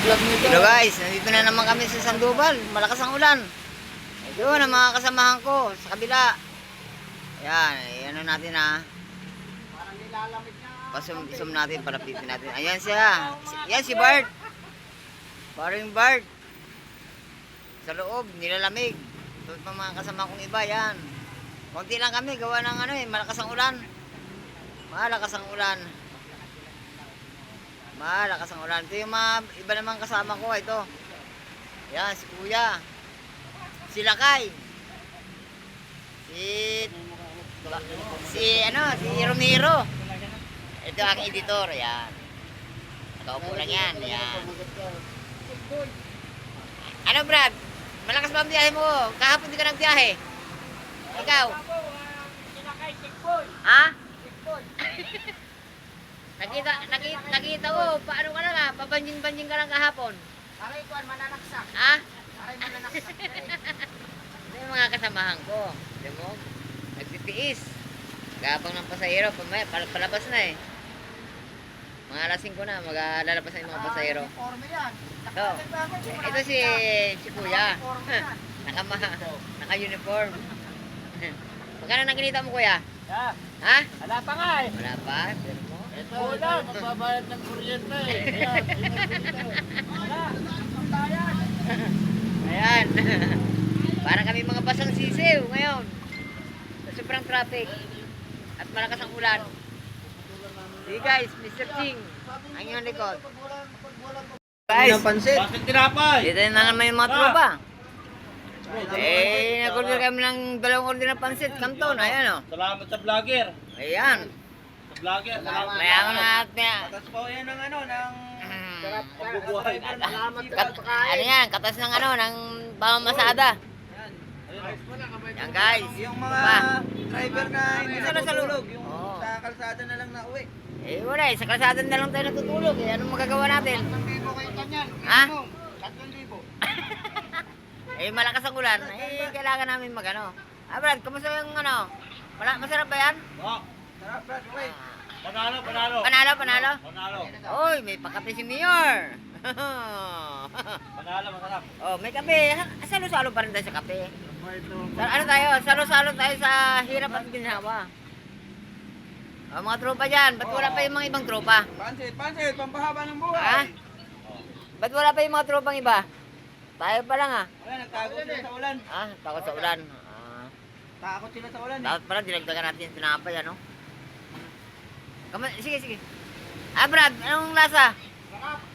vlog nito. Hello guys, nandito na naman kami sa Sandoval. Malakas ang ulan. Doon ang mga kasamahan ko sa kabila. Ayan, ano natin ha. Parang nilalamig na. Pasum natin, parapitin natin. Ayan siya. Yan si Bart. Paring Bart. Sa loob, nilalamig. Ito pa mga kasama kong iba, yan. Konti lang kami, gawa ng ano eh, malakas ang ulan. Malakas ang ulan. Malakas ang ulan. Ito yung mga iba namang kasama ko, ito. Yan, si Kuya. Si Lakay. Si Romero. Ito ang editor, yan. Nakaupo lang yan, yan. Ano Brad? Malakas ba ang biyahe mo? Kahapon di ka nagbiyahe. Ikaw? Ha? Nakita ko, paano ka lang ha? Pabanjing-banjing ka lang kahapon. Aray ko, mananaksak. Ha? Aray mananaksak. Ito yung mga kasamahan ko. Alam mo? Nagtitiis. Gabang ng pasahero. Palabas na eh. Mga alas 5 na, maglalabas na yung mga pasahero. Uniforme yan. Ito. Ito si Kuya. Naka-uniform. Magkano nang kinita mo Kuya? Ha? Wala pa nga eh. Wala pa? Pero mo? Ito, magbabayad ng kuryente eh. Ayan, wala, magbabayad. Ayan. Parang kami mga basang sisiw ngayon. Sa sobrang traffic. At malakas ang ulan. Hey guys, Mr. Ching. Ang iyong likod. Guys, Bakit tinapay? dito na naman yung mga tropa. Nag-order kami ng 2 order na pansit. Kanton, ayan o. Salamat sa vlogger. Ayan. Sa vlogger, salamat. Mayaman natin. Tapos po yan ng ano, ng Sarap pagbubuhay. Salamat Ano yan, katas ng ano, ng pamamasada. Yan guys. Yung mga driver na hindi Sana sa natutulog, yung Oo. sa kalsada na lang na uwi. Wala eh, sa kalsada na lang tayo natutulog eh. Anong magagawa natin? 3,000 kayo kanyan. Ha? 3,000. Malakas ang ulan. Kailangan namin magano. Brad, kumusta yung ano? Masarap ba yan? Oo. Sarap, Brad. Uwi. Panalo? Panalo. Oy, may pakape si Mayor. Panalo, masarap. Oh, may kape. Salo-salo pa rin tayo sa kape. Ano tayo? Salo-salo tayo sa hirap at ginhawa. Oh, mga tropa dyan. Ba't wala pa yung mga ibang tropa? Pansit, pampahaba ng Ha? buhay. Ba't wala pa yung mga tropang iba? Tayo pa lang ah. Wala, nagtago sila sa ulan. Takot sa ulan. Takot sila sa ulan eh. Dapat pala dinagdagan natin yung tinapay, ano? Sige. Brad, anong lasa? Sarap.